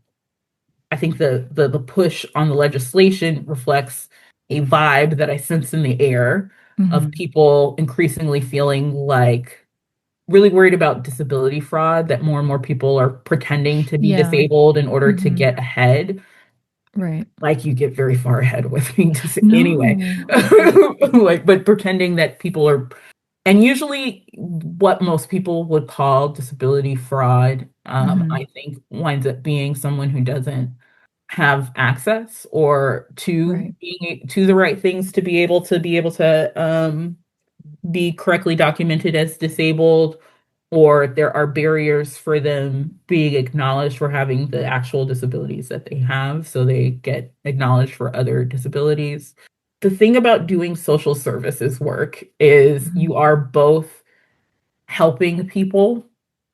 I think the push on the legislation reflects a vibe that I sense in the air of Hmm. people increasingly feeling like really worried about disability fraud, that more and more people are pretending to be Yeah. disabled in order to Hmm. get ahead. Right. Like, you get very far ahead with being anyway. No. Yeah. Like, but pretending that people are, and usually what most people would call disability fraud, Hmm. I think winds up being someone who doesn't have access or Right. to the right things to be able to be correctly documented as disabled, or there are barriers for them being acknowledged for having the actual disabilities that they have, so they get acknowledged for other disabilities. The thing about doing social services work is Hmm. you are both helping people,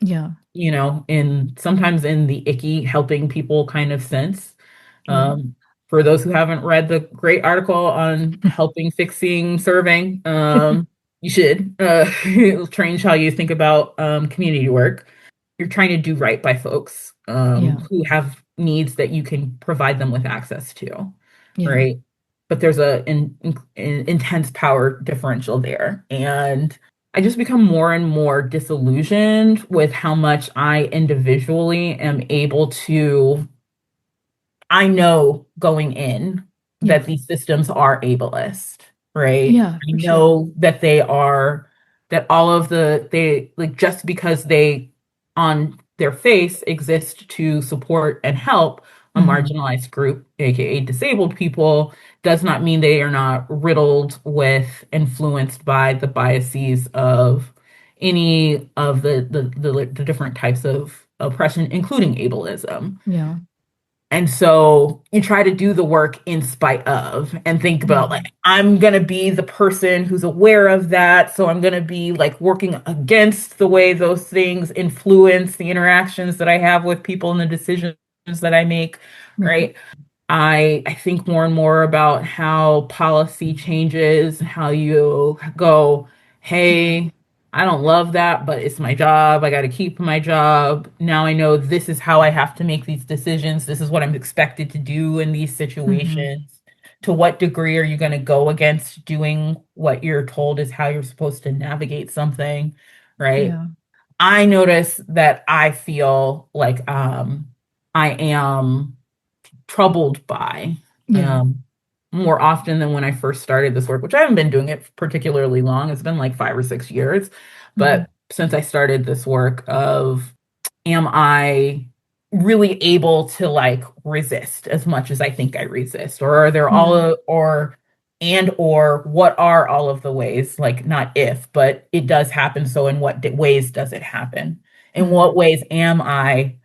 Yeah. in sometimes in the icky helping people kind of sense. Right. Um, for those who haven't read the great article on helping, fixing, serving, you should. It'll change how you think about community work. You're trying to do right by folks Yeah. who have needs that you can provide them with access to, Yeah. right? But there's an intense power differential there. And I just become more and more disillusioned with how much I individually am able to. I know going in Yeah. that these systems are ableist, right? Yeah, I for sure. know that they are, that all of they, like, just because they on their face exist to support and help a Hmm. marginalized group, aka disabled people, does not mean they are not riddled with, influenced by the biases of any of the different types of oppression, including ableism. Yeah. And so you try to do the work in spite of, and think about, Yeah. like, I'm going to be the person who's aware of that. So I'm going to be like working against the way those things influence the interactions that I have with people and the decisions that I make, Right. right? I think more and more about how policy changes, how you go, Yeah. hey, I don't love that, but it's my job. I got to keep my job. Now I know this is how I have to make these decisions. This is what I'm expected to do in these Hmm. situations. To what degree are you going to go against doing what you're told is how you're supposed to navigate something, right? Yeah. I notice that I feel like I am troubled by, Yeah. um, more often than when I first started this work, which I haven't been doing it particularly long. It's been like 5 or 6 years. Hmm. But since I started this work of, am I really able to like resist as much as I think I resist? Or are there Yeah. or what are all of the ways, like, not if, but it does happen. So in what ways does it happen? In Hmm. what ways am I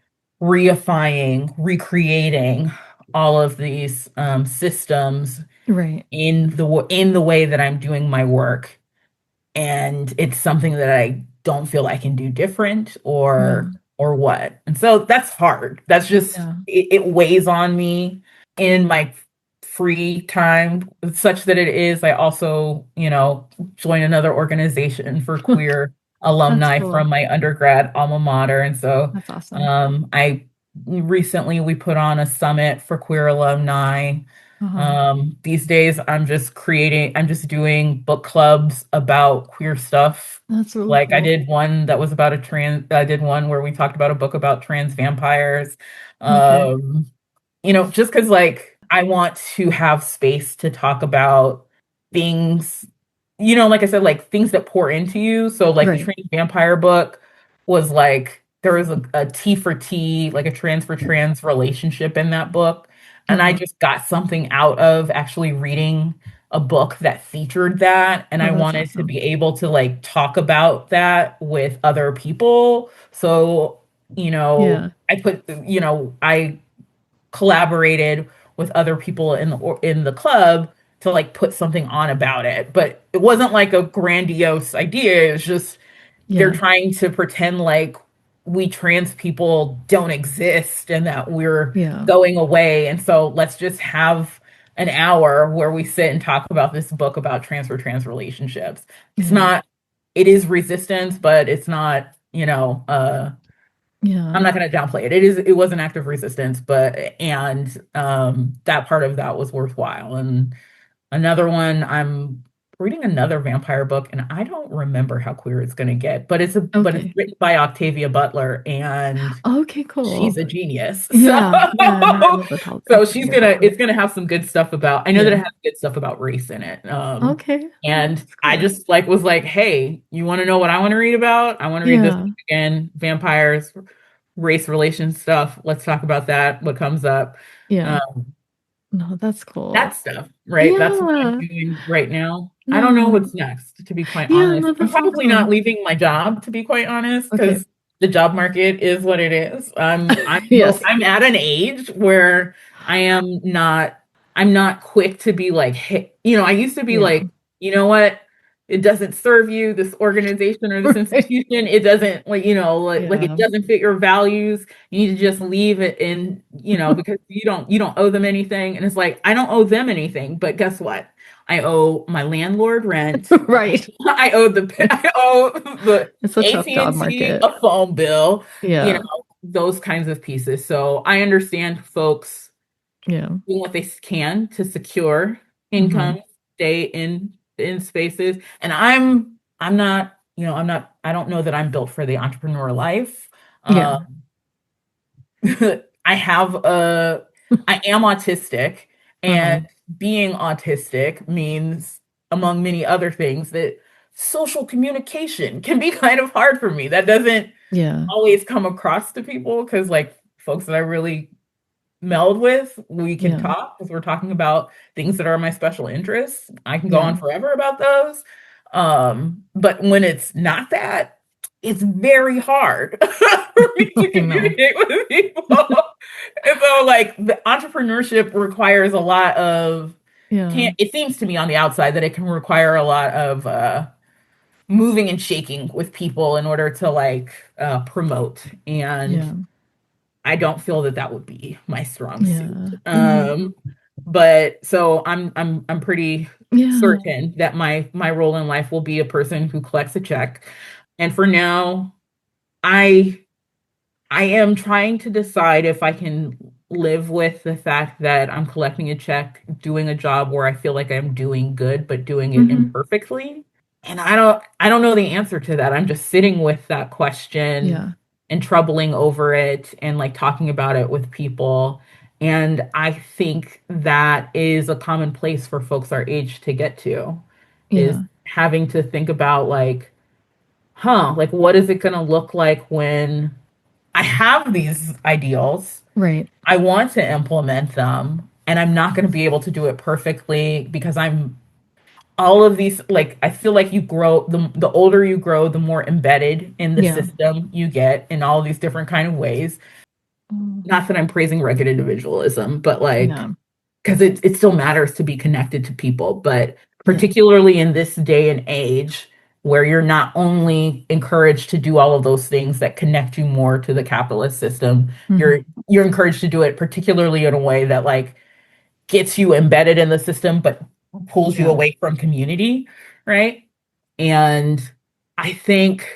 reifying, recreating all of these systems Right. in the way that I'm doing my work, and it's something that I don't feel I can do different, Yeah. or what. And so that's hard. That's just Yeah. it weighs on me in my free time, such that it is. I also, join another organization for queer That's alumni cool. from my undergrad alma mater. And so That's awesome. I recently we put on a summit for queer alumni. Uh-huh. These days I'm just doing book clubs about queer stuff. That's really Like, I cool. did one that was about I did one where we talked about a book about trans vampires. Okay. Um, just because, like, I want to have space to talk about things, like I said, like things that pour into you. So like the Right. trans vampire book was like, there was a T for T, like a trans for trans relationship in that book. And I Uh-huh. just got something out of actually reading a book that featured that. And Oh, I that's wanted to awesome. be able to like talk about that with other people. So, Yeah. I collaborated with other people in the club to like put something on about it. But it wasn't like a grandiose idea. It was just, they're Yeah. trying to pretend like we trans people don't exist and that we're Yeah. going away. And so let's just have an hour where we sit and talk about this book about trans relationships. It's Yeah. not, it is resistance, but it's not, I'm Yeah. not going to downplay it. It was an act of resistance, and that part of that was worthwhile. And another one, I'm reading another vampire book, and I don't remember how queer it's going to get, but it's Okay. written by Octavia Butler, and Okay, she's cool. a genius. So Yeah. Yeah. No, I love so Octavia Butler. it's gonna have some good stuff about, I know that it Yeah. has good stuff about race in it. Okay. And That's I cool. just like was like, hey, you want to know what I want to read about? I want to read this Yeah. book again, vampires, race relations stuff. Let's talk about that, what comes up. Yeah. Um, No, that's that cool. stuff, right? That's what I'm Yeah. doing right now. I don't know No. what's next, to be quite Yeah, honest. no, I'm that's probably not awesome. leaving my job, to be quite honest, Okay. because the job market is what it is. Yes. I'm at an age where I'm not quick to be like, hey, I used to be Yeah. like, you know what? It doesn't serve you, this organization or this Right. institution. It doesn't, like it Yeah. doesn't fit your values. You need to just leave it in, because you don't owe them anything. And it's like, I don't owe them anything, but guess what? I owe my landlord rent. Right. I owe the It's such a tough job AT&T market. a phone bill. You know, Yeah. those kinds of pieces. So I understand folks Yeah. doing what they can to secure Hmm. income, stay in spaces. And I'm not, I don't know that I'm built for the entrepreneur life. Yeah. I have a, I am autistic, and Uh-huh. being autistic means, among many other things, that social communication can be kind of hard for me. That doesn't Yeah. always come across to people because, like, folks that I really meld with, we can Yeah. talk because we're talking about things that are my special interests. I can go Yeah. on forever about those. But when it's not that, it's very hard for me to I know. communicate with people. And so, like, the entrepreneurship requires a lot of, Yeah. can it seems to me on the outside that it can require a lot of moving and shaking with people in order to, like, promote. And Yeah. I don't feel that that would be my strong suit. Yeah. Hmm. But so I'm pretty Yeah. certain that my role in life will be a person who collects a check. And for now, I I am trying to decide if I can live with the fact that I'm collecting a check, doing a job where I feel like I'm doing good, but doing it Hmm. imperfectly. And I don't know the answer to that. I'm just sitting with that question Yeah. and troubling over it and, like, talking about it with people. And I think that is a common place for folks our age to get to, is Yeah. having to think about, like, like, what is it going to look like when I have these ideals? Right. I want to implement them, and I'm not going to be able to do it perfectly because I'm all of these, like, I feel like you grow, the older you grow, the more embedded in the Yeah. system you get in all these different kind of ways. Mm. Not that I'm praising rugged individualism, but, like, Yeah. because it still matters to be connected to people, but Yeah. particularly in this day and age where you're not only encouraged to do all of those things that connect you more to the capitalist system, Hmm. you're encouraged to do it particularly in a way that, like, gets you embedded in the system but pulls you Yeah. away from community, right? And I think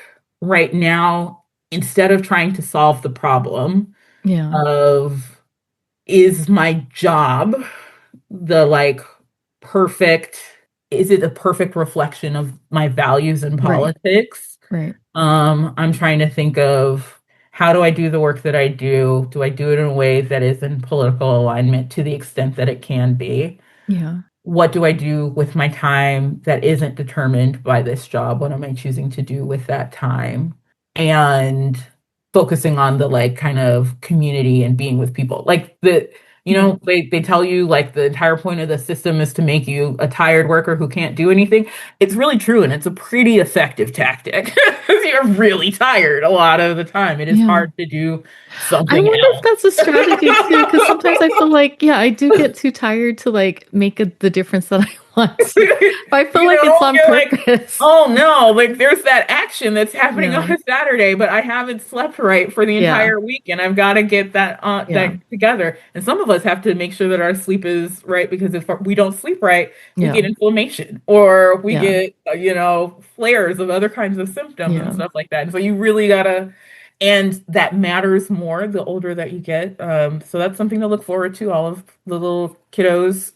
right now, instead of trying to solve the problem Yeah. of, is my job the, like, perfect, is it a perfect reflection of my values in Right. politics? Right. I'm trying to think of, how do I do the work that I do? Do I do it in a way that is in political alignment to the extent that it can be? Yeah. What do I do with my time that isn't determined by this job? What am I choosing to do with that time? And focusing on the, like, kind of community and being with people. Like, Yeah. they tell you, like, the entire point of the system is to make you a tired worker who can't do anything. It's really true, and it's a pretty effective tactic because you're really tired a lot of the time. It is Yeah. hard to do I something wonder if else. that's a strategy too, because sometimes I feel like, yeah, I do get too tired to like make the difference that I want to. But I feel like it's on You're like, purpose. oh no, like, there's that action that's happening on Yeah. a Saturday, but I haven't slept right for the Yeah. entire week, and I've got to get Yeah. that together. And some of us have to make sure that our sleep is right, because if we don't sleep right, we Yeah. get inflammation, or we Yeah. get flares of other kinds of symptoms and Yeah. stuff like that. And so you really gotta, and that matters more the older that you get. So that's something to look forward to, all of the little kiddos,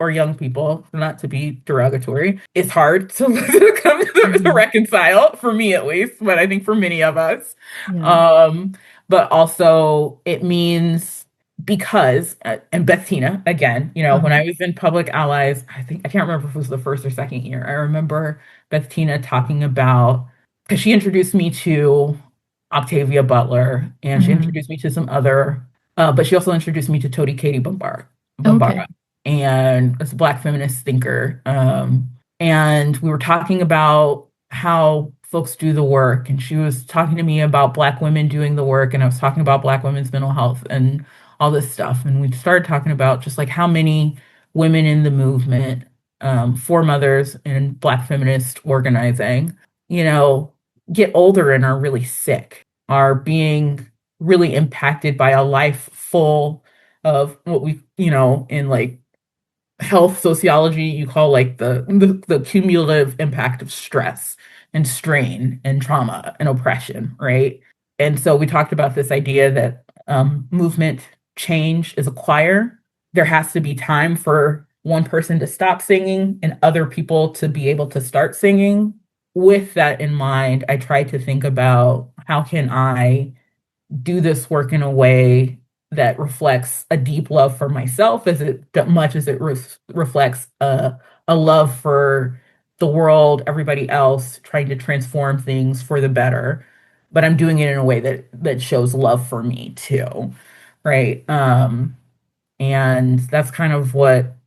or young people, not to be derogatory. It's hard to, to come to Hmm. reconcile, for me at least, but I think for many of us. Yeah. Um, but also it means, because, and Bettina, again, when Uh-huh. I was in Public Allies, I can't remember if it was the first or second year. I remember Bettina talking about, because she introduced me to Octavia Butler, and she Hmm. introduced me to some other, but she also introduced me to Todi Katie Okay. Bambara, and it's a Black feminist thinker. And we were talking about how folks do the work, and she was talking to me about Black women doing the work, and I was talking about Black women's mental health and all this stuff. And we started talking about just, like, how many women in the movement, for mothers and Black feminist organizing, you know, get older and are really sick, are being really impacted by a life full of what we, in, like, health sociology, you call, like, the cumulative impact of stress and strain and trauma and oppression, right? And so we talked about this idea that movement change is a choir. There has to be time for one person to stop singing and other people to be able to start singing. With that in mind, I try to think about how can I do this work in a way that reflects a deep love for myself much as it reflects a love for the world, everybody else, trying to transform things for the better. But I'm doing it in a way that shows love for me too, right? And that's kind of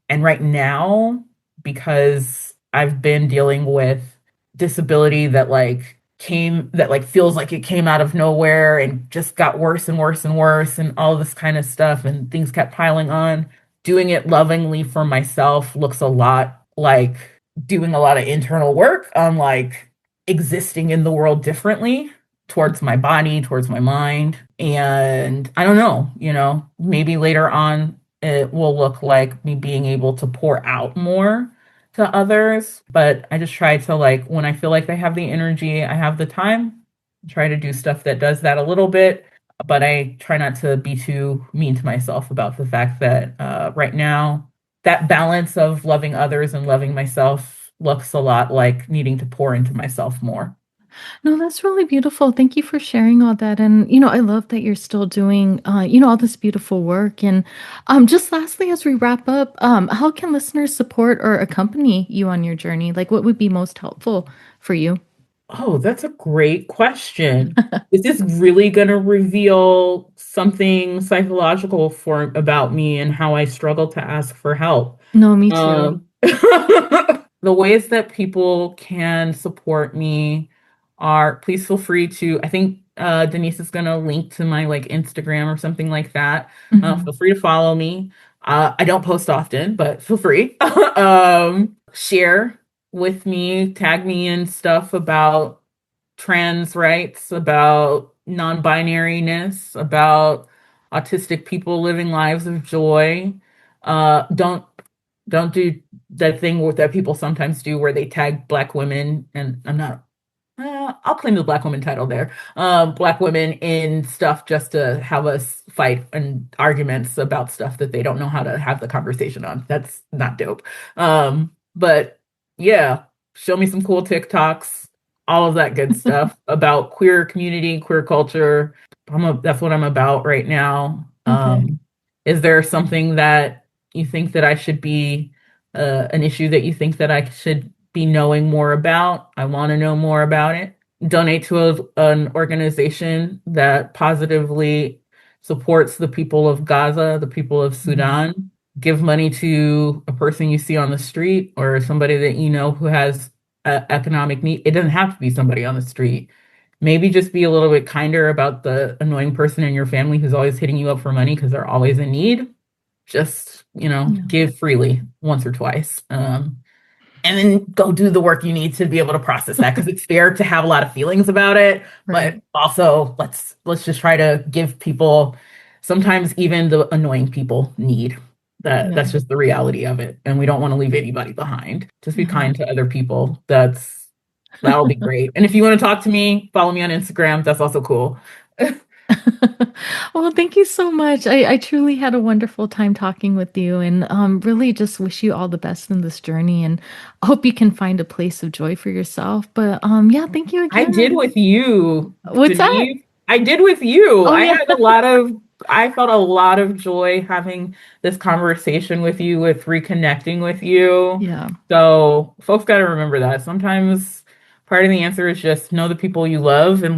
and right now, because I've been dealing with disability that feels like it came out of nowhere and just got worse and worse and worse and all this kind of stuff, and things kept piling on. Doing it lovingly for myself looks a lot like doing a lot of internal work on like existing in the world differently towards my body, towards my mind. And I don't know, maybe later on it will look like me being able to pour out more to others. But I just try to, like, when I feel like I have the energy, I have the time, try to do stuff that does that a little bit. But I try not to be too mean to myself about the fact that right now, that balance of loving others and loving myself looks a lot like needing to pour into myself more. No, that's really beautiful. Thank you for sharing all that. And, I love that you're still doing, all this beautiful work. And just lastly, as we wrap up, how can listeners support or accompany you on your journey? Like, what would be most helpful for you? Oh, that's a great question. Is this really going to reveal something psychological about me and how I struggle to ask for help? No, me too. The ways that people can support me are, please feel free to, I think Denise is going to link to my like Instagram or something like that. Feel free to follow me. I don't post often, but feel free. Share with me, tag me in stuff about trans rights, about non-binariness, about autistic people living lives of joy. Don't do that thing that people sometimes do where they tag Black women, and I'm not. I'll claim the Black woman title there. Black women in stuff just to have us fight and arguments about stuff that they don't know how to have the conversation on. That's not dope. But yeah, show me some cool TikToks, all of that good stuff about queer community, queer culture. That's what I'm about right now. Okay. Is there something that you think that I should be, an issue that you think that I should be knowing more about? I want to know more about it. Donate to an organization that positively supports the people of Gaza, the people of Sudan. Give money to a person you see on the street or somebody that you know who has economic need. It doesn't have to be somebody on the street. Maybe just be a little bit kinder about the annoying person in your family who's always hitting you up for money because they're always in need. Just, give freely once or twice. And then go do the work you need to be able to process that, because it's fair to have a lot of feelings about it. Right. But also let's just try to give people, sometimes even the annoying people need that. Yeah. That's just the reality of it. And we don't want to leave anybody behind. Just be kind to other people. That'll be great. And if you want to talk to me, follow me on Instagram. That's also cool. Well, thank you so much. I truly had a wonderful time talking with you, and really just wish you all the best in this journey, and hope you can find a place of joy for yourself. But yeah, thank you again. I did with you. What's Denise? That? I did with you. I felt a lot of joy having this conversation with you, with reconnecting with you. Yeah. So folks got to remember that sometimes part of the answer is just know the people you love and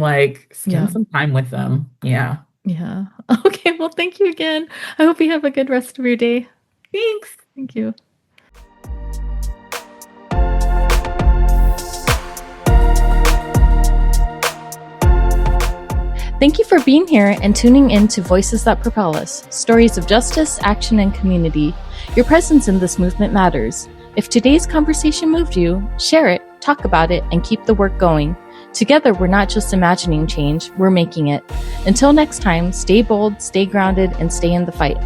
spend some time with them. Yeah. Yeah. Okay. Well, thank you again. I hope you have a good rest of your day. Thanks. Thank you. Thank you for being here and tuning in to Voices That Propel Us, stories of justice, action, and community. Your presence in this movement matters. If today's conversation moved you, share it, talk about it, and keep the work going. Together, we're not just imagining change, we're making it. Until next time, stay bold, stay grounded, and stay in the fight.